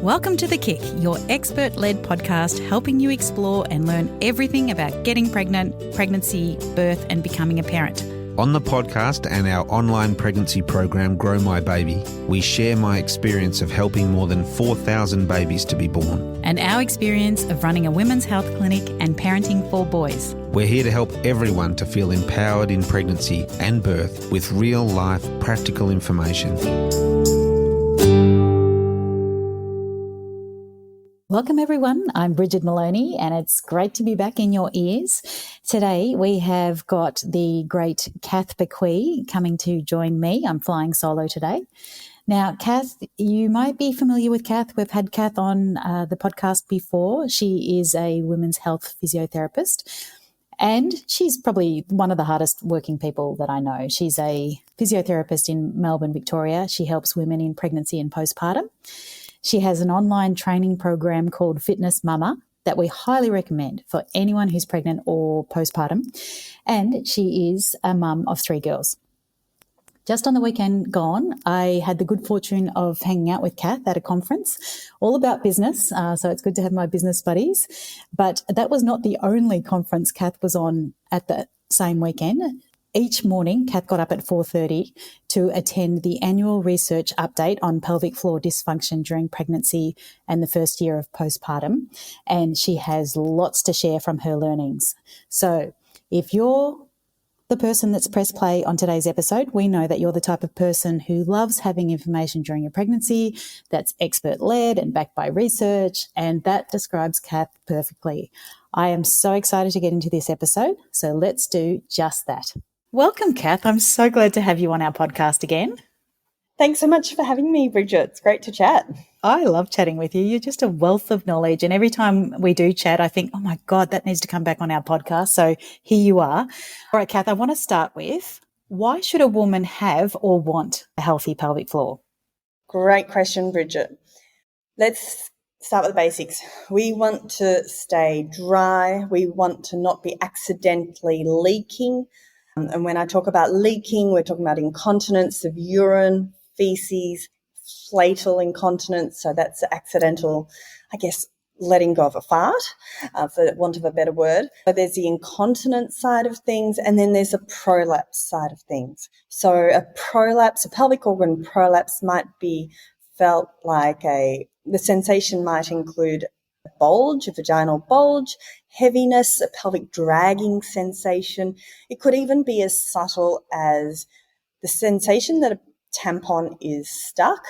Welcome to The Kick, your expert-led podcast helping you explore and learn everything about getting pregnant, pregnancy, birth and becoming a parent. On the podcast and our online pregnancy program, Grow My Baby, we share my experience of helping more than 4,000 babies to be born. And our experience of running a women's health clinic and parenting 4 boys. We're here to help everyone to feel empowered in pregnancy and birth with real-life practical information. Welcome everyone, I'm Brigid Maloney and it's great to be back in your ears. Today we have got the great Kath Baquie coming to join me. I'm flying solo today. Now Kath, you might be familiar with Kath. We've had Kath on the podcast before. She is a women's health physiotherapist and she's probably one of the hardest working people that I know. She's a physiotherapist in Melbourne, Victoria. She helps women in pregnancy and postpartum. She has an online training program called Fitness Mama that we highly recommend for anyone who's pregnant or postpartum. And she is a mum of 3 girls. Just on the weekend gone, I had the good fortune of hanging out with Kath at a conference all about business. So it's good to have my business buddies. But that was not the only conference Kath was on at the same weekend. Each morning, Kath got up at 4:30 to attend the annual research update on pelvic floor dysfunction during pregnancy and the first year of postpartum, and she has lots to share from her learnings. So if you're the person that's pressed play on today's episode, we know that you're the type of person who loves having information during your pregnancy that's expert-led and backed by research, and that describes Kath perfectly. I am so excited to get into this episode, so let's do just that. Welcome, Kath. I'm so glad to have you on our podcast again. Thanks so much for having me, Brigid. It's great to chat. I love chatting with you. You're just a wealth of knowledge. And every time we do chat, I think, oh my God, that needs to come back on our podcast. So here you are. All right, Kath, I want to start with, why should a woman have or want a healthy pelvic floor? Great question, Brigid. Let's start with the basics. We want to stay dry. We want to not be accidentally leaking. And when I talk about leaking, we're talking about incontinence of urine, feces, flatal incontinence. So that's accidental, letting go of a fart, for want of a better word. So there's the incontinence side of things, and then there's a prolapse side of things. So a pelvic organ prolapse might be felt like the sensation might include a bulge, a vaginal bulge, heaviness, a pelvic dragging sensation. It could even be as subtle as the sensation that a tampon is stuck,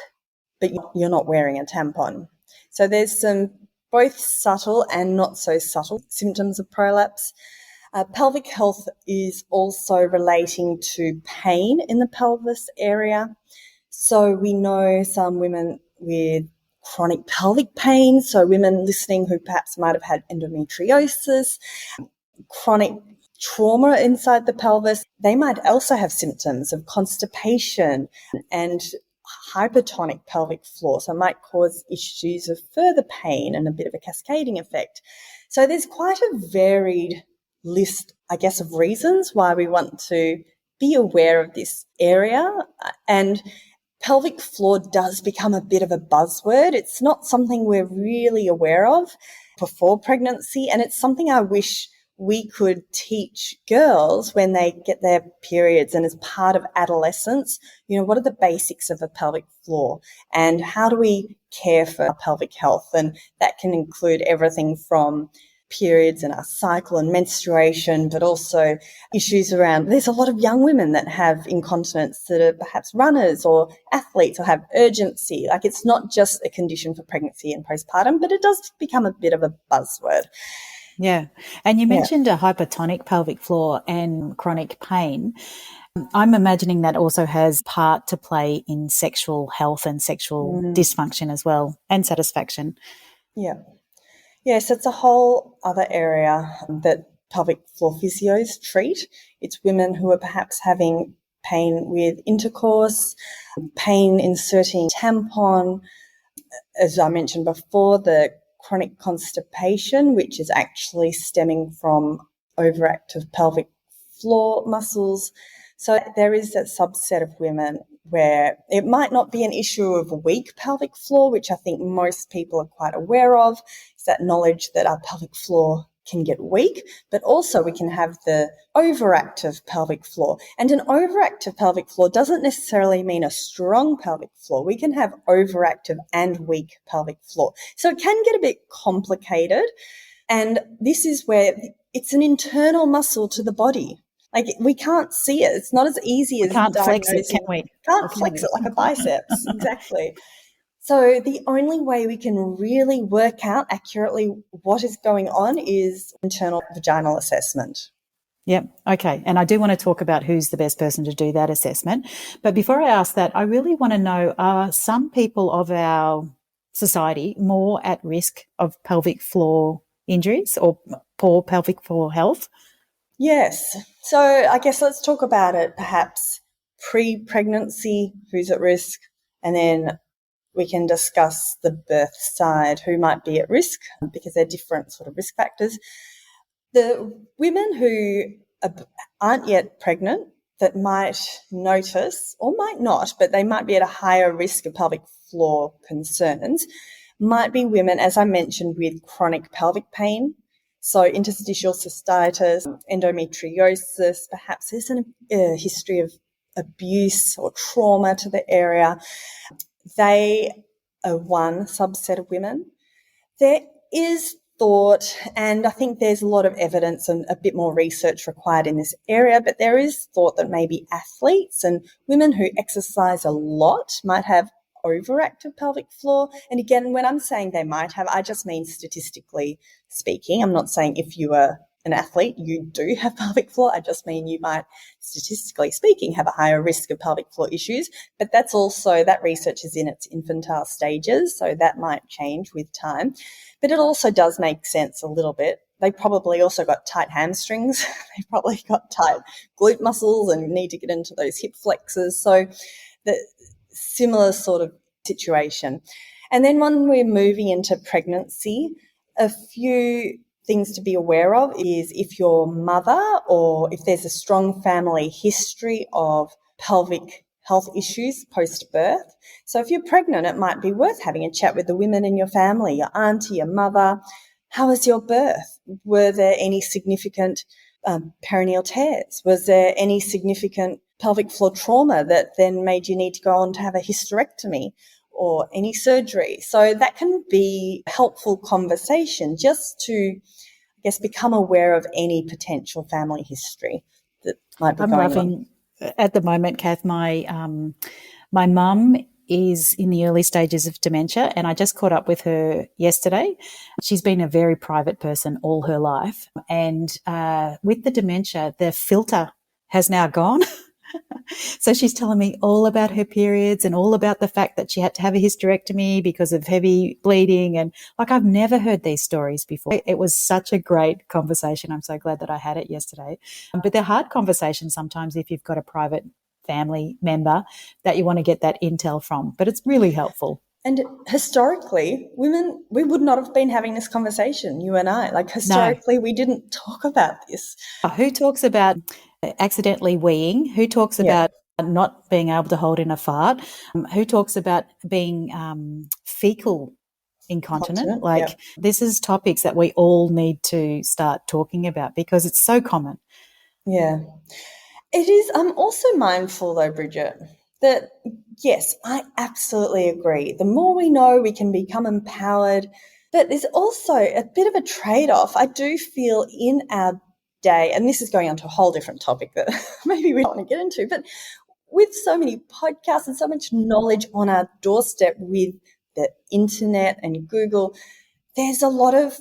but you're not wearing a tampon. So there's some both subtle and not so subtle symptoms of prolapse. Pelvic health is also relating to pain in the pelvis area. So we know some women with chronic pelvic pain, so women listening who perhaps might have had endometriosis, chronic trauma inside the pelvis, they might also have symptoms of constipation and hypertonic pelvic floor, so it might cause issues of further pain and a bit of a cascading effect. So there's quite a varied list, of reasons why we want to be aware of this area, and pelvic floor does become a bit of a buzzword. It's not something we're really aware of before pregnancy, and it's something I wish we could teach girls when they get their periods and as part of adolescence. What are the basics of a pelvic floor and how do we care for our pelvic health? And that can include everything from periods and our cycle and menstruation, but also issues around, there's a lot of young women that have incontinence that are perhaps runners or athletes or have urgency. Like, it's not just a condition for pregnancy and postpartum, but it does become a bit of a buzzword. Yeah. And you mentioned a hypertonic pelvic floor and chronic pain. I'm imagining that also has part to play in sexual health and sexual dysfunction as well, and satisfaction. Yeah. Yes, it's a whole other area that pelvic floor physios treat. It's women who are perhaps having pain with intercourse, pain inserting tampon, as I mentioned before, the chronic constipation, which is actually stemming from overactive pelvic floor muscles. So there is a subset of women where it might not be an issue of weak pelvic floor, which I think most people are quite aware of, is that knowledge that our pelvic floor can get weak, but also we can have the overactive pelvic floor. And an overactive pelvic floor doesn't necessarily mean a strong pelvic floor. We can have overactive and weak pelvic floor. So it can get a bit complicated. And this is where it's an internal muscle to the body. Like, we can't see it. It's not as easy as Can't flex it, diagnosing. can we? Can't flex it like a biceps. Exactly. So the only way we can really work out accurately what is going on is internal vaginal assessment. Yep. Okay. And I do want to talk about who's the best person to do that assessment. But before I ask that, I really want to know, are some people of our society more at risk of pelvic floor injuries or poor pelvic floor health? Yes. So I guess let's talk about it perhaps pre-pregnancy, who's at risk, and then we can discuss the birth side, who might be at risk, because they're different sort of risk factors. The women who aren't yet pregnant that might notice, or might not, but they might be at a higher risk of pelvic floor concerns, might be women, as I mentioned, with chronic pelvic pain. So interstitial cystitis, endometriosis, perhaps there's a history of abuse or trauma to the area. They are one subset of women. There is thought, and I think there's a lot of evidence and a bit more research required in this area, but there is thought that maybe athletes and women who exercise a lot might have overactive pelvic floor. And again, when I'm saying they might have, I just mean statistically speaking. I'm not saying if you are an athlete, you do have pelvic floor. I just mean you might, statistically speaking, have a higher risk of pelvic floor issues. But that's also, that research is in its infantile stages, so that might change with time. But it also does make sense a little bit. They probably also got tight hamstrings. They probably got tight glute muscles and need to get into those hip flexors. So the similar sort of situation. And then when we're moving into pregnancy, a few things to be aware of is if your mother or if there's a strong family history of pelvic health issues post-birth. So if you're pregnant, it might be worth having a chat with the women in your family, your auntie, your mother. How was your birth? Were there any significant perineal tears? Was there any significant pelvic floor trauma that then made you need to go on to have a hysterectomy or any surgery? So that can be a helpful conversation just to, I guess, become aware of any potential family history that might be going on. At the moment, Kath, my mum is in the early stages of dementia, and I just caught up with her yesterday. She's been a very private person all her life, and with the dementia, the filter has now gone. So she's telling me all about her periods and all about the fact that she had to have a hysterectomy because of heavy bleeding. And like, I've never heard these stories before. It was such a great conversation. I'm so glad that I had it yesterday. But they're hard conversations sometimes if you've got a private family member that you want to get that intel from, but it's really helpful. And historically, women, we would not have been having this conversation, you and I. Like, historically, we didn't talk about this. Who talks about accidentally weeing? Who talks about not being able to hold in a fart? Who talks about being fecal incontinent? This is topics that we all need to start talking about because it's so common. Yeah. It is. I'm also mindful, though, Brigid, that, yes, I absolutely agree. The more we know, we can become empowered. But there's also a bit of a trade-off. I do feel in our day, and this is going on to a whole different topic that maybe we don't want to get into, but with so many podcasts and so much knowledge on our doorstep with the internet and Google, there's a lot of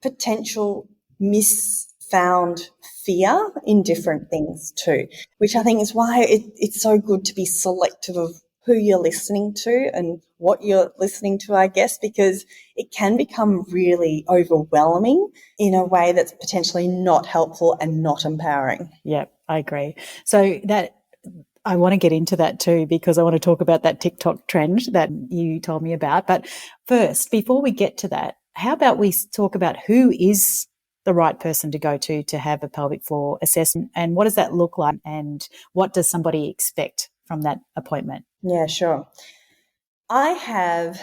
potential misfound fear in different things too, which I think is why it's so good to be selective of who you're listening to and what you're listening to, I guess, because it can become really overwhelming in a way that's potentially not helpful and not empowering. Yeah, I agree. So that I want to get into that too, because I want to talk about that TikTok trend that you told me about. But first, before we get to that, how about we talk about who is the right person to go to have a pelvic floor assessment, and what does that look like, and what does somebody expect from that appointment? Yeah, sure. I have,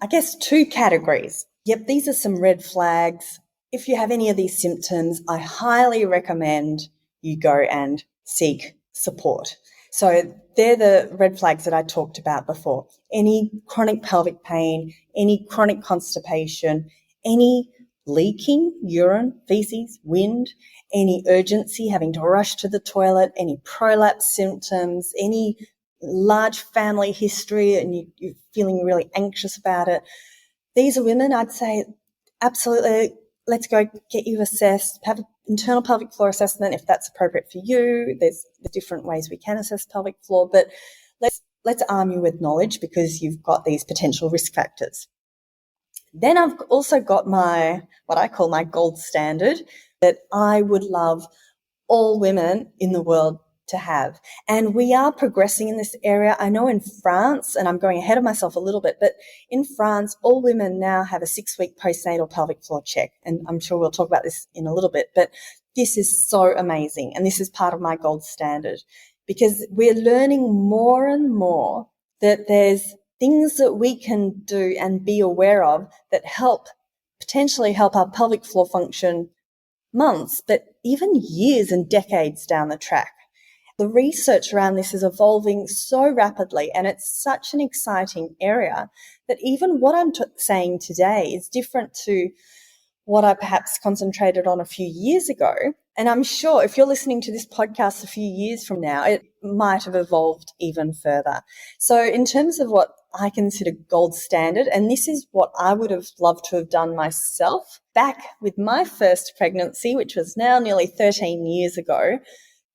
I guess, two categories. Yep, these are some red flags. If you have any of these symptoms, I highly recommend you go and seek support. So they're the red flags that I talked about before. Any chronic pelvic pain, any chronic constipation, any leaking, urine, feces, wind, any urgency, having to rush to the toilet, any prolapse symptoms, any large family history and you're feeling really anxious about it. These are women, I'd say, absolutely, let's go get you assessed, have an internal pelvic floor assessment if that's appropriate for you. There's different ways we can assess pelvic floor, but let's arm you with knowledge because you've got these potential risk factors. Then I've also got what I call my gold standard that I would love all women in the world to have. And we are progressing in this area. I know in France, and I'm going ahead of myself a little bit, but in France, all women now have a 6-week postnatal pelvic floor check. And I'm sure we'll talk about this in a little bit, but this is so amazing. And this is part of my gold standard because we're learning more and more that there's things that we can do and be aware of that potentially help our pelvic floor function months, but even years and decades down the track. The research around this is evolving so rapidly and it's such an exciting area that even what I'm saying today is different to what I perhaps concentrated on a few years ago. And I'm sure if you're listening to this podcast a few years from now, it might have evolved even further. So in terms of what I consider gold standard, and this is what I would have loved to have done myself back with my first pregnancy, which was now nearly 13 years ago.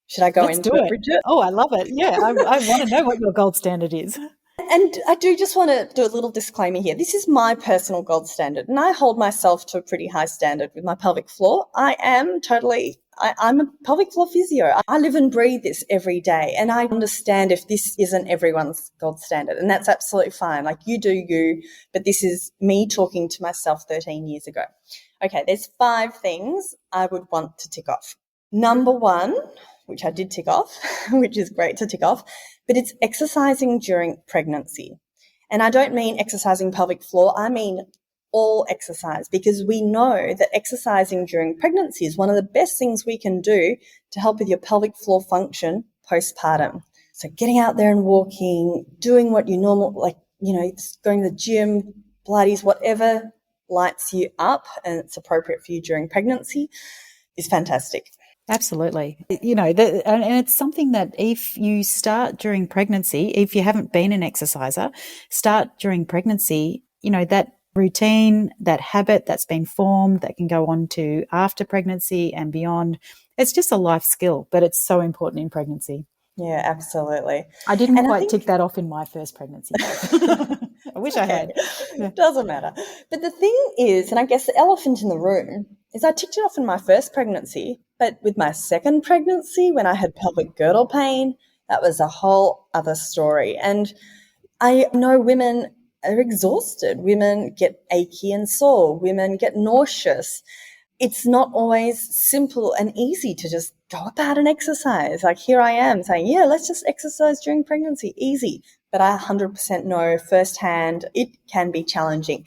Should I go into it, Brigid? Oh, I love it. Yeah, I want to know what your gold standard is. And I do just want to do a little disclaimer here. This is my personal gold standard, and I hold myself to a pretty high standard with my pelvic floor. I'm a pelvic floor physio. I live and breathe this every day, and I understand if this isn't everyone's gold standard, and that's absolutely fine. Like, you do you, but this is me talking to myself 13 years ago. Okay, there's 5 things I would want to tick off. Number 1, which I did tick off, which is great to tick off, but it's exercising during pregnancy. And I don't mean exercising pelvic floor, I mean all exercise, because we know that exercising during pregnancy is one of the best things we can do to help with your pelvic floor function postpartum. So getting out there and walking, doing what you going to the gym, Pilates, whatever lights you up and it's appropriate for you during pregnancy is fantastic. Absolutely. And it's something that if you start during pregnancy, if you haven't been an exerciser, start during pregnancy, that routine, that habit that's been formed that can go on to after pregnancy and beyond. It's just a life skill, but it's so important in pregnancy. Yeah, absolutely. I didn't quite tick that off in my first pregnancy. I wish I had. It doesn't matter. But the thing is, and I guess the elephant in the room, is I ticked it off in my first pregnancy, but with my second pregnancy, when I had pelvic girdle pain, that was a whole other story. And I know women are exhausted. Women get achy and sore. Women get nauseous. It's not always simple and easy to just go about an exercise. Like, here I am saying, yeah, let's just exercise during pregnancy. Easy. But I 100% know firsthand it can be challenging.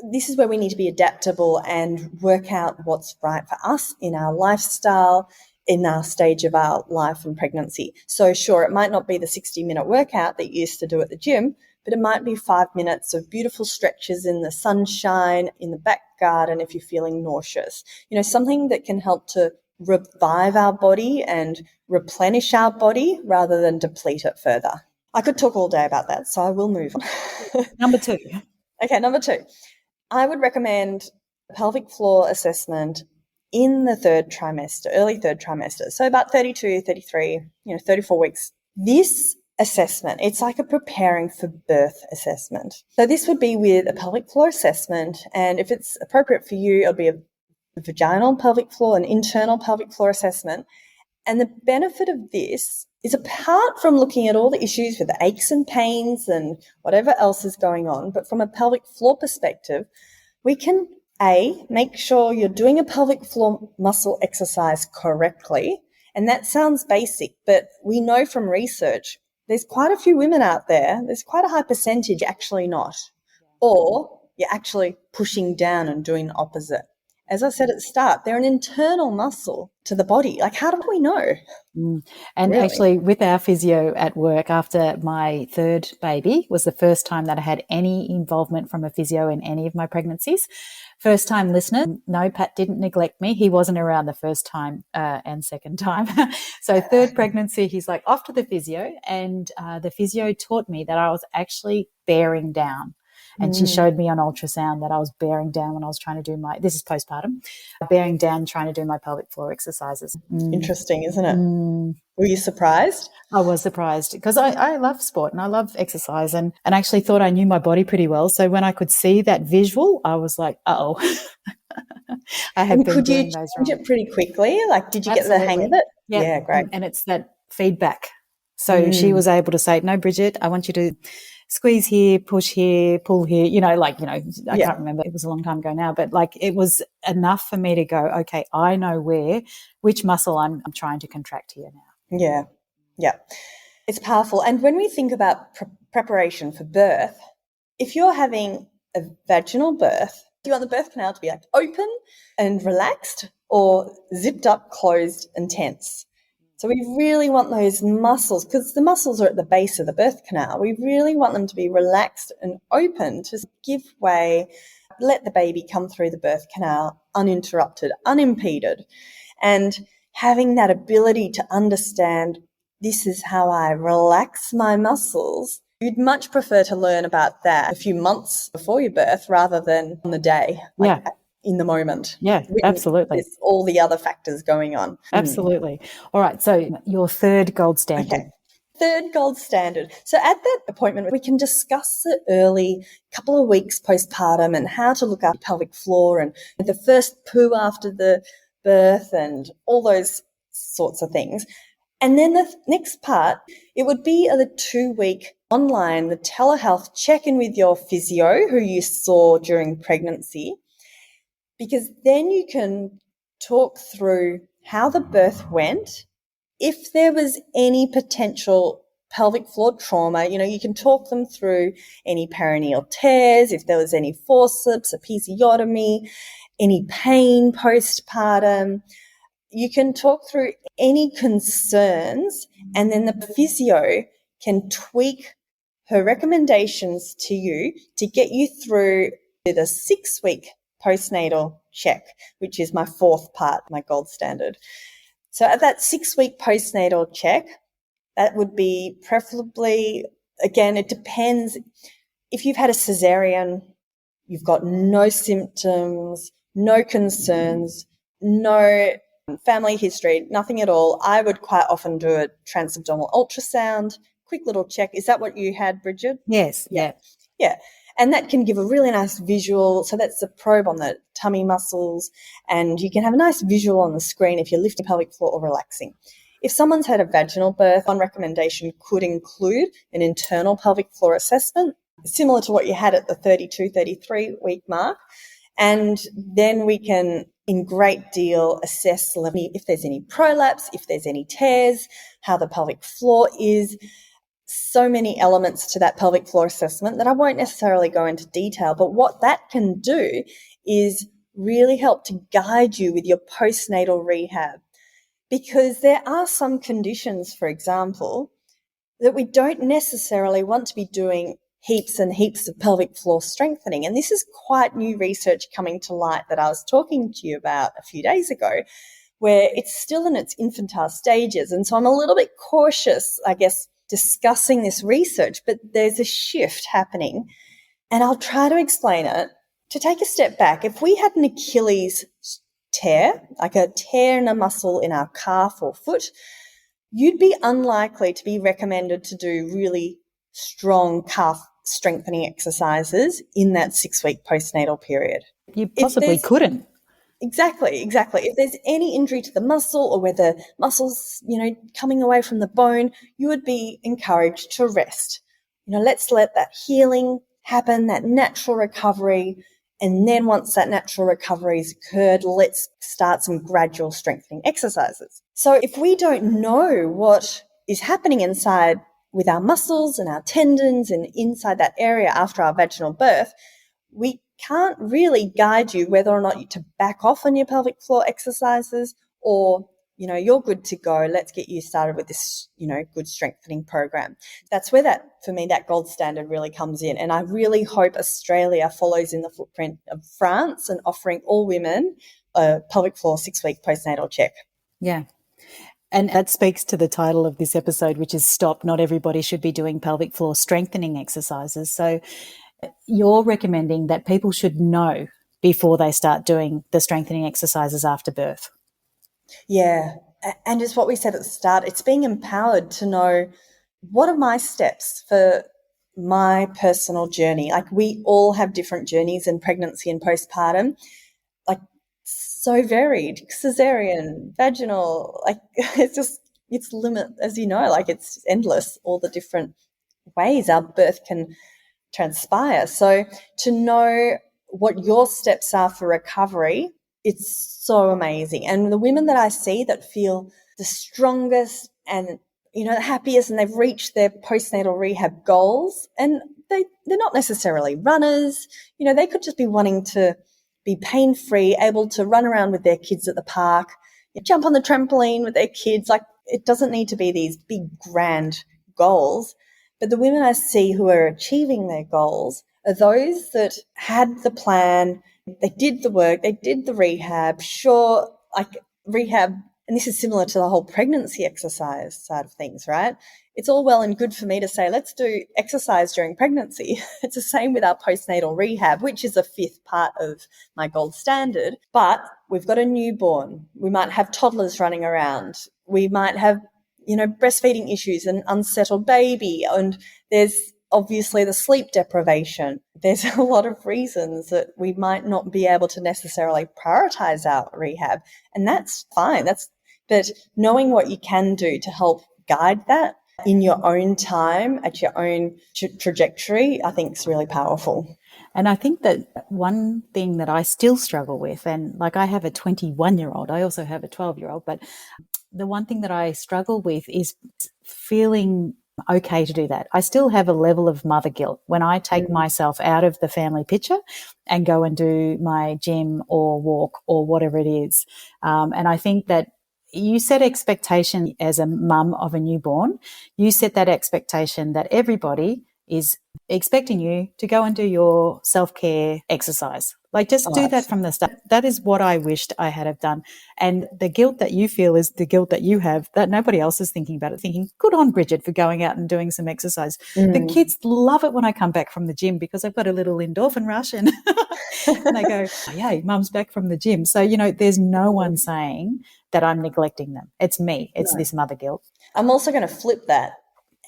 This is where we need to be adaptable and work out what's right for us in our lifestyle, in our stage of our life and pregnancy. So sure, it might not be the 60-minute workout that you used to do at the gym, but it might be 5 minutes of beautiful stretches in the sunshine, in the back garden if you're feeling nauseous. Something that can help to revive our body and replenish our body rather than deplete it further. I could talk all day about that, so I will move on. Number 2. Okay, number 2. I would recommend a pelvic floor assessment in the early third trimester. So about 32, 33, 34 weeks. This assessment, it's like a preparing for birth assessment. So this would be with a pelvic floor assessment, and if it's appropriate for you, it'll be a vaginal pelvic floor, an internal pelvic floor assessment. And the benefit of this is, apart from looking at all the issues with the aches and pains and whatever else is going on, but from a pelvic floor perspective, we can make sure you're doing a pelvic floor muscle exercise correctly. And that sounds basic, but we know from research there's quite a few women out there, there's quite a high percentage actually not, or you're actually pushing down and doing the opposite. As I said at the start, they're an internal muscle to the body. Like, how do we know? And Really? actually, with our physio at work, after my third baby, was the first time that I had any involvement from a physio in any of my pregnancies. First time listener, no, Pat didn't neglect me. He wasn't around the first time and second time. So third pregnancy, he's like off to the physio, and the physio taught me that I was actually bearing down. And she showed me on ultrasound that I was bearing down when I was trying to do this is postpartum, bearing down, trying to do my pelvic floor exercises. Interesting, isn't it? Were you surprised? I was surprised because I love sport and I love exercise and actually thought I knew my body pretty well. So when I could see that visual, I was like, uh-oh. I have been doing those wrong. Could you change it pretty quickly? Like, did you get the hang of it? Yep. Yeah, great. And it's that feedback. So she was able to say, no, Brigid, I want you to squeeze here, push here, pull here, I can't remember. It was a long time ago now, but like it was enough for me to go, okay, I know which muscle I'm trying to contract here now. Yeah. Yeah. It's powerful. And when we think about preparation for birth, if you're having a vaginal birth, do you want the birth canal to be like open and relaxed or zipped up, closed and tense? So we really want those muscles, because the muscles are at the base of the birth canal. We really want them to be relaxed and open to give way, let the baby come through the birth canal uninterrupted, unimpeded, and having that ability to understand this is how I relax my muscles. You'd much prefer to learn about that a few months before your birth rather than on the day. In the moment. Yeah, absolutely. There's all the other factors going on. Absolutely. All right. So your third gold standard. Okay. Third gold standard. So at that appointment, we can discuss the early couple of weeks postpartum and how to look after pelvic floor and the first poo after the birth and all those sorts of things. And then the next part, it would be the 2-week online, the telehealth check-in with your physio who you saw during pregnancy, because then you can talk through how the birth went, if there was any potential pelvic floor trauma, you can talk them through any perineal tears, if there was any forceps, episiotomy, any pain postpartum. You can talk through any concerns, and then the physio can tweak her recommendations to you to get you through the 6-week postnatal check, which is my fourth part, my gold standard. So at that 6-week postnatal check, that would be preferably, again, it depends. If you've had a cesarean, you've got no symptoms, no concerns, no family history, nothing at all, I would quite often do a transabdominal ultrasound, quick little check. Is that what you had, Brigid? Yes. Yeah. And that can give a really nice visual. So that's the probe on the tummy muscles, and you can have a nice visual on the screen if you're lifting pelvic floor or relaxing. If someone's had a vaginal birth, one recommendation could include an internal pelvic floor assessment, similar to what you had at the 32, 33-week mark. And then we can, in great deal, assess if there's any prolapse, if there's any tears, how the pelvic floor is. So many elements to that pelvic floor assessment that I won't necessarily go into detail, but what that can do is really help to guide you with your postnatal rehab, because there are some conditions, for example, that we don't necessarily want to be doing heaps and heaps of pelvic floor strengthening. And this is quite new research coming to light that I was talking to you about a few days ago, where it's still in its infantile stages. And so I'm a little bit cautious, I guess, discussing this research, but there's a shift happening, and I'll try to explain it. To take a step back, if we had an Achilles tear, like a tear in a muscle in our calf or foot, you'd be unlikely to be recommended to do really strong calf strengthening exercises in that 6-week postnatal period. You possibly couldn't. Exactly. If there's any injury to the muscle, or where the muscle's, coming away from the bone, you would be encouraged to rest. Let's let that healing happen, that natural recovery. And then once that natural recovery has occurred, let's start some gradual strengthening exercises. So if we don't know what is happening inside with our muscles and our tendons and inside that area after our vaginal birth, we can't really guide you whether or not to back off on your pelvic floor exercises or, you're good to go. Let's get you started with this, good strengthening program. That's where for me, that gold standard really comes in. And I really hope Australia follows in the footprint of France and offering all women a pelvic floor 6-week postnatal check. Yeah. And that speaks to the title of this episode, which is Stop, Not Everybody Should Be Doing Pelvic Floor Strengthening Exercises. So you're recommending that people should know before they start doing the strengthening exercises after birth. Yeah. And it's what we said at the start, it's being empowered to know what are my steps for my personal journey. Like we all have different journeys in pregnancy and postpartum, like so varied, cesarean, vaginal, like it's limit, as you know, like it's endless, all the different ways our birth can transpire. So to know what your steps are for recovery, it's so amazing. And the women that I see that feel the strongest and, the happiest, and they've reached their postnatal rehab goals, and they're not necessarily runners, they could just be wanting to be pain-free, able to run around with their kids at the park, jump on the trampoline with their kids. Like it doesn't need to be these big, grand goals. But the women I see who are achieving their goals are those that had the plan, they did the work, they did the rehab. Sure, like rehab, and this is similar to the whole pregnancy exercise side of things, right? It's all well and good for me to say, let's do exercise during pregnancy. It's the same with our postnatal rehab, which is a 5th part of my gold standard. But we've got a newborn. We might have toddlers running around. We might have, breastfeeding issues, an unsettled baby, and there's obviously the sleep deprivation. There's a lot of reasons that we might not be able to necessarily prioritize our rehab, and that's fine. But knowing what you can do to help guide that in your own time, at your own trajectory, I think is really powerful. And I think that one thing that I still struggle with, and like I have a 21-year-old, I also have a 12-year-old, but the one thing that I struggle with is feeling okay to do that. I still have a level of mother guilt when I take myself out of the family picture and go and do my gym or walk or whatever it is. And I think that you set expectation as a mum of a newborn. You set that expectation that everybody is expecting you to go and do your self-care exercise. Like just do that from the start. That is what I wished I had have done. And the guilt that you feel is the guilt that you have, that nobody else is thinking about it, thinking, good on Brigid for going out and doing some exercise. The kids love it when I come back from the gym because I've got a little endorphin rush and, and they go, oh, yay, mum's back from the gym. So, there's no one saying that I'm neglecting them. It's me. It's this mother guilt. I'm also going to flip that.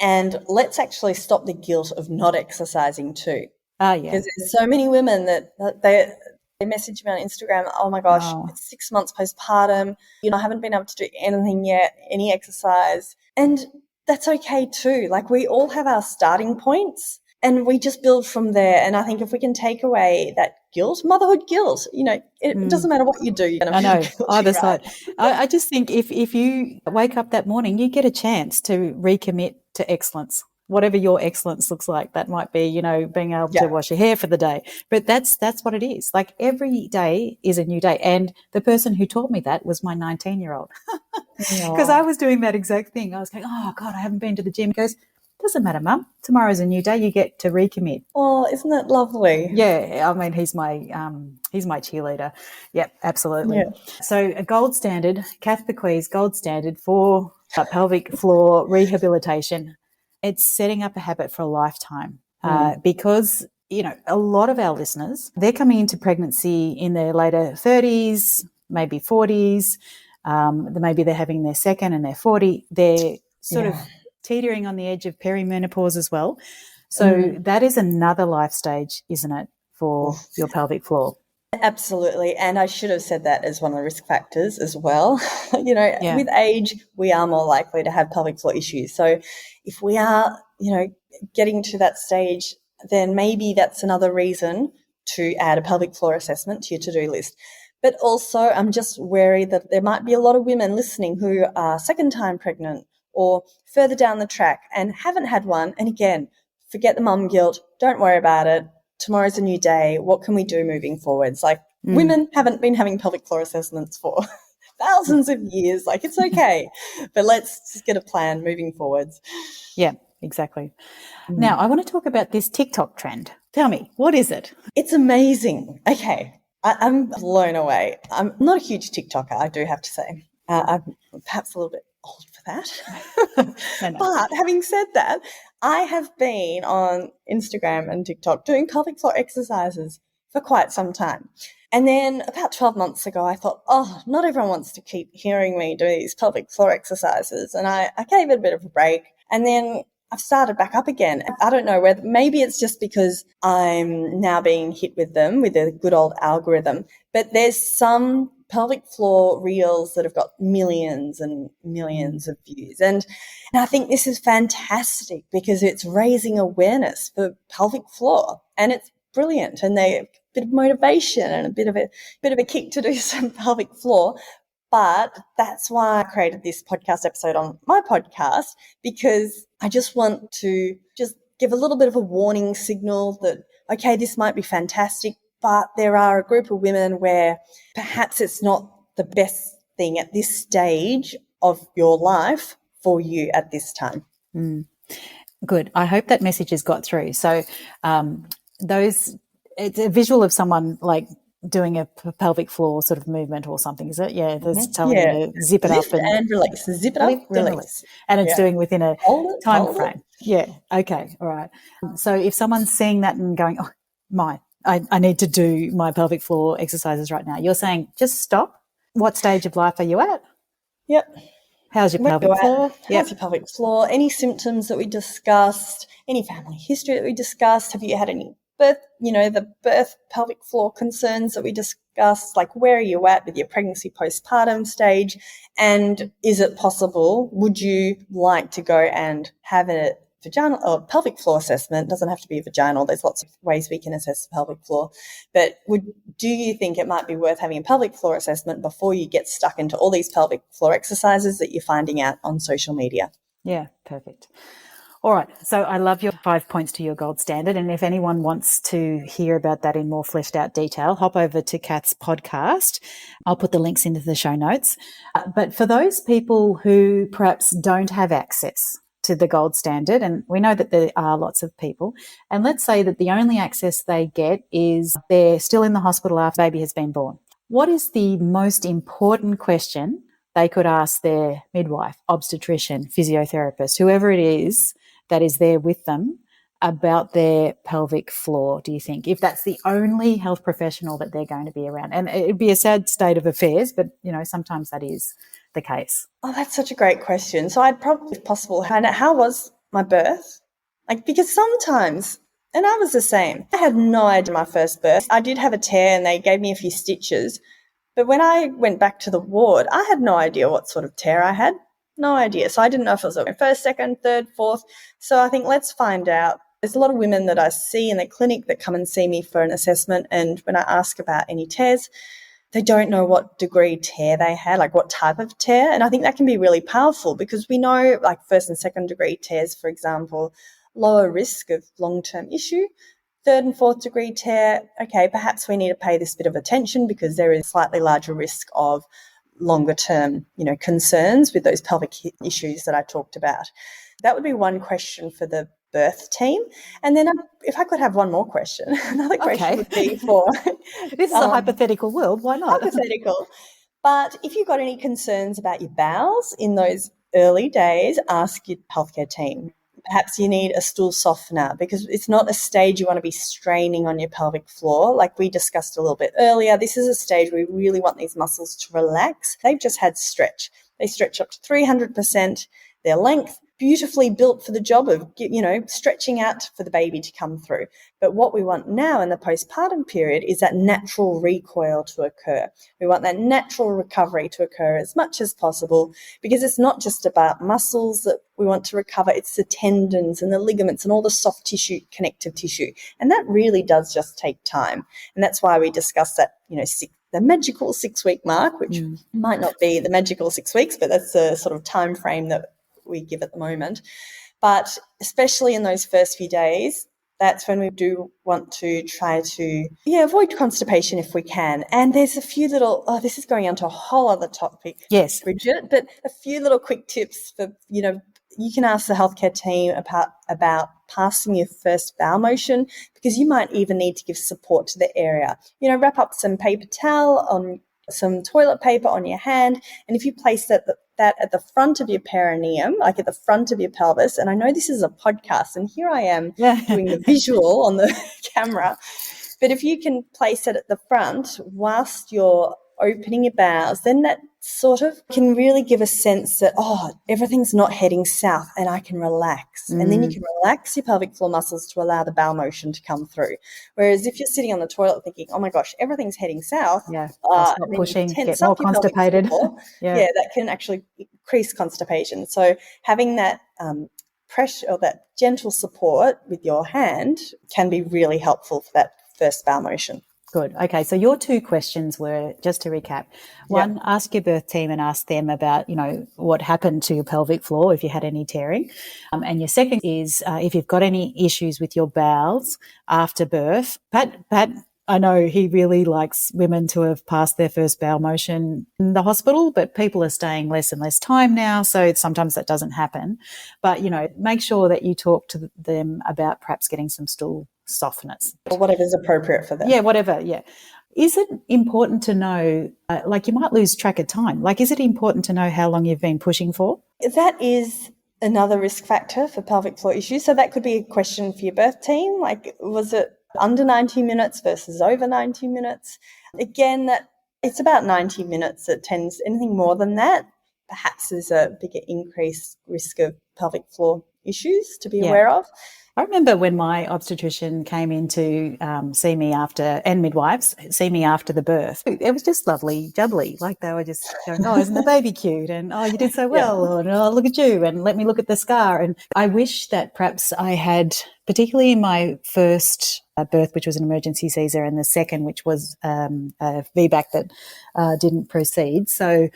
And let's actually stop the guilt of not exercising too. Oh, yeah. Because there's so many women that they message me on Instagram, oh my gosh, It's 6 months postpartum, I haven't been able to do anything yet, any exercise. And that's okay too. Like we all have our starting points and we just build from there. And I think if we can take away that guilt, motherhood guilt, it doesn't matter what you do. You're I know, guilty, either right? side. I just think if you wake up that morning, you get a chance to recommit to excellence. Whatever your excellence looks like, that might be, being able to wash your hair for the day. But that's what it is. Like every day is a new day. And the person who taught me that was my 19-year-old. Because I was doing that exact thing. I was going, oh, God, I haven't been to the gym. He goes, doesn't matter, Mum. Tomorrow's a new day. You get to recommit. Oh, isn't that lovely? Yeah. I mean, he's my cheerleader. Yep, absolutely. Yeah. So a gold standard, Kath Baquie's gold standard for pelvic floor rehabilitation. It's setting up a habit for a lifetime because, a lot of our listeners, they're coming into pregnancy in their later 30s, maybe 40s. Maybe they're having their second and they're 40. They're sort of teetering on the edge of perimenopause as well. So that is another life stage, isn't it, for your pelvic floor? Absolutely. And I should have said that as one of the risk factors as well. With age, we are more likely to have pelvic floor issues. So if we are, getting to that stage, then maybe that's another reason to add a pelvic floor assessment to your to-do list. But also I'm just wary that there might be a lot of women listening who are second time pregnant or further down the track and haven't had one. And again, forget the mum guilt. Don't worry about it. Tomorrow's a new day. What can we do moving forwards? Like women haven't been having pelvic floor assessments for thousands of years. Like it's okay, but let's just get a plan moving forwards. Yeah, exactly. Now, I want to talk about this TikTok trend. Tell me, what is it? It's amazing. Okay. I'm blown away. I'm not a huge TikToker, I do have to say. I'm perhaps a little bit old for that. No. But having said that, I have been on Instagram and TikTok doing pelvic floor exercises for quite some time. And then about 12 months ago, I thought, not everyone wants to keep hearing me do these pelvic floor exercises. And I gave it a bit of a break. And then I've started back up again. I don't know whether, maybe it's just because I'm now being hit with them with a good old algorithm, but there's some pelvic floor reels that have got millions and millions of views. And I think this is fantastic because it's raising awareness for pelvic floor and it's brilliant. And they a bit of motivation and a bit of a kick to do some pelvic floor. But that's why I created this podcast episode on my podcast, because I just want to just give a little bit of a warning signal that, okay, this might be fantastic, but there are a group of women where perhaps it's not the best thing at this stage of your life for you at this time. Good. I hope that message has got through. So it's a visual of someone like doing a pelvic floor sort of movement or something, is it? Yeah, there's telling you to zip it Lift up and release. Zip it up, release. And it's doing within a time frame. It. Yeah, okay, all right. So if someone's seeing that and going, I need to do my pelvic floor exercises right now, you're saying just stop. What stage of life are you at? Yep. How's your pelvic floor? How's your pelvic floor? Any symptoms that we discussed? Any family history that we discussed? Have you had any the birth pelvic floor concerns that we discussed? Like, where are you at with your pregnancy postpartum stage? And is it possible, would you like to go and have a vaginal or pelvic floor assessment? It doesn't have to be vaginal. There's lots of ways we can assess the pelvic floor. But do you think it might be worth having a pelvic floor assessment before you get stuck into all these pelvic floor exercises that you're finding out on social media? Yeah, perfect. All right. So I love your 5 points to your gold standard. And if anyone wants to hear about that in more fleshed out detail, hop over to Kath's podcast. I'll put the links into the show notes. But for those people who perhaps don't have access to the gold standard, and we know that there are lots of people, and let's say that the only access they get is they're still in the hospital after baby has been born. What is the most important question they could ask their midwife, obstetrician, physiotherapist, whoever it is that is there with them about their pelvic floor, do you think, if that's the only health professional that they're going to be around? And it'd be a sad state of affairs, but, sometimes that is the case. Oh, that's such a great question. So I'd probably, if possible, how was my birth? Because sometimes, and I was the same, I had no idea my first birth. I did have a tear and they gave me a few stitches. But when I went back to the ward, I had no idea what sort of tear I had. No idea. So I didn't know if it was a first, second, third, fourth. So I think let's find out. There's a lot of women that I see in the clinic that come and see me for an assessment. And when I ask about any tears, they don't know what degree tear they had, like what type of tear. And I think that can be really powerful because we know like first and second degree tears, for example, lower risk of long-term issue. Third and fourth degree tear, okay, perhaps we need to pay this bit of attention because there is slightly larger risk of longer term, concerns with those pelvic issues that I talked about. That would be one question for the birth team. And then if I could have one more question, another question would be for... This is a hypothetical world. Why not? Hypothetical. But if you've got any concerns about your bowels in those early days, ask your healthcare team. Perhaps you need a stool softener because it's not a stage you want to be straining on your pelvic floor. Like we discussed a little bit earlier, this is a stage where we really want these muscles to relax. They've just had stretch. They stretch up to 300% their length, beautifully built for the job of, stretching out for the baby to come through. But what we want now in the postpartum period is that natural recoil to occur. We want that natural recovery to occur as much as possible because it's not just about muscles that we want to recover, it's the tendons and the ligaments and all the soft tissue, connective tissue. And that really does just take time. And that's why we discuss that, the magical 6-week mark, which might not be the magical 6 weeks, but that's the sort of time frame that we give at the moment. But especially in those first few days, that's when we do want to try to avoid constipation if we can. And there's a few little, this is going on to a whole other topic, Yes. Brigid, but a few little quick tips for, you can ask the healthcare team about passing your first bowel motion, because you might even need to give support to the area. Wrap up some paper towel on some toilet paper on your hand, and if you place that at the front of your perineum, like at the front of your pelvis, and I know this is a podcast, and here I am doing the visual on the camera, but if you can place it at the front whilst you're opening your bowels, then that sort of can really give a sense that, everything's not heading south and I can relax. And then you can relax your pelvic floor muscles to allow the bowel motion to come through. Whereas if you're sitting on the toilet thinking, oh my gosh, everything's heading south, stop pushing, get more constipated. That can actually increase constipation. So having that pressure or that gentle support with your hand can be really helpful for that first bowel motion. Good. Okay, so your two questions were, just to recap, one, ask your birth team and ask them about, what happened to your pelvic floor, if you had any tearing. And your second is if you've got any issues with your bowels after birth. Pat, I know he really likes women to have passed their first bowel motion in the hospital, but people are staying less and less time now, so sometimes that doesn't happen. But, make sure that you talk to them about perhaps getting some stool softeners. Or whatever's appropriate for them. Yeah, whatever, yeah. Is it important to know, you might lose track of time, is it important to know how long you've been pushing for? That is another risk factor for pelvic floor issues. So that could be a question for your birth team, was it under 90 minutes versus over 90 minutes? Again, that it's about 90 minutes. It tends, anything more than that, perhaps there's a bigger increased risk of pelvic floor issues to be aware of. I remember when my obstetrician came in to see me after, and midwives see me after the birth. It was just lovely, jubbly. They were just going, isn't the baby cute? And, you did so well. Or, look at you. And let me look at the scar. And I wish that perhaps I had, particularly in my first birth, which was an emergency Caesar, and the second, which was a VBAC that didn't proceed. So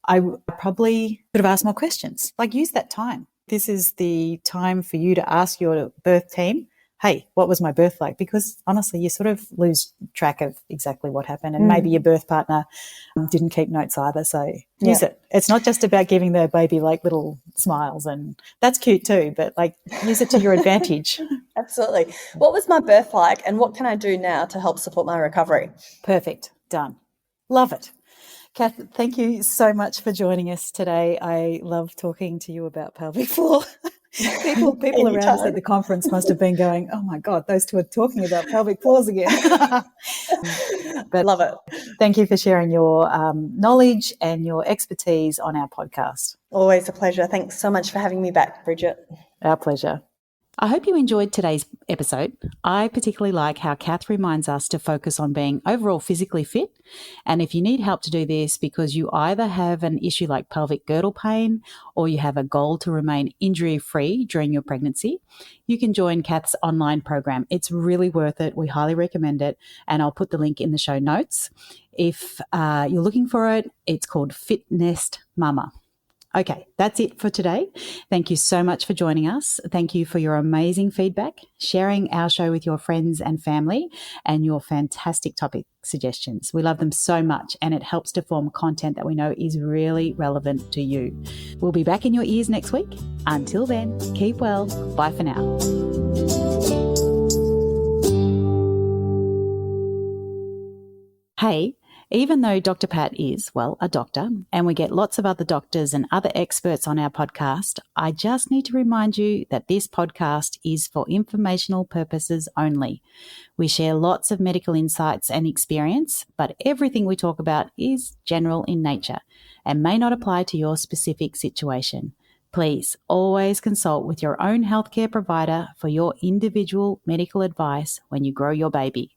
I probably could have asked more questions, use that time. This is the time for you to ask your birth team, hey, what was my birth like? Because honestly, you sort of lose track of exactly what happened, and maybe your birth partner didn't keep notes either. So use it. It's not just about giving the baby little smiles, and that's cute too, but use it to your advantage. Absolutely. What was my birth like, and what can I do now to help support my recovery? Perfect. Done. Love it. Kath, thank you so much for joining us today. I love talking to you about pelvic floor. People around us at the conference must have been going, oh my God, those two are talking about pelvic floors again. But love it. Thank you for sharing your knowledge and your expertise on our podcast. Always a pleasure. Thanks so much for having me back, Brigid. Our pleasure. I hope you enjoyed today's episode. I particularly like how Kath reminds us to focus on being overall physically fit. And if you need help to do this because you either have an issue like pelvic girdle pain or you have a goal to remain injury-free during your pregnancy, you can join Kath's online program. It's really worth it. We highly recommend it. And I'll put the link in the show notes. If you're looking for it, it's called Fit Nest Mama. Okay, that's it for today. Thank you so much for joining us. Thank you for your amazing feedback, sharing our show with your friends and family, and your fantastic topic suggestions. We love them so much, and it helps to form content that we know is really relevant to you. We'll be back in your ears next week. Until then, keep well. Bye for now. Hey, even though Dr. Pat is, a doctor, and we get lots of other doctors and other experts on our podcast, I just need to remind you that this podcast is for informational purposes only. We share lots of medical insights and experience, but everything we talk about is general in nature and may not apply to your specific situation. Please always consult with your own healthcare provider for your individual medical advice when you grow your baby.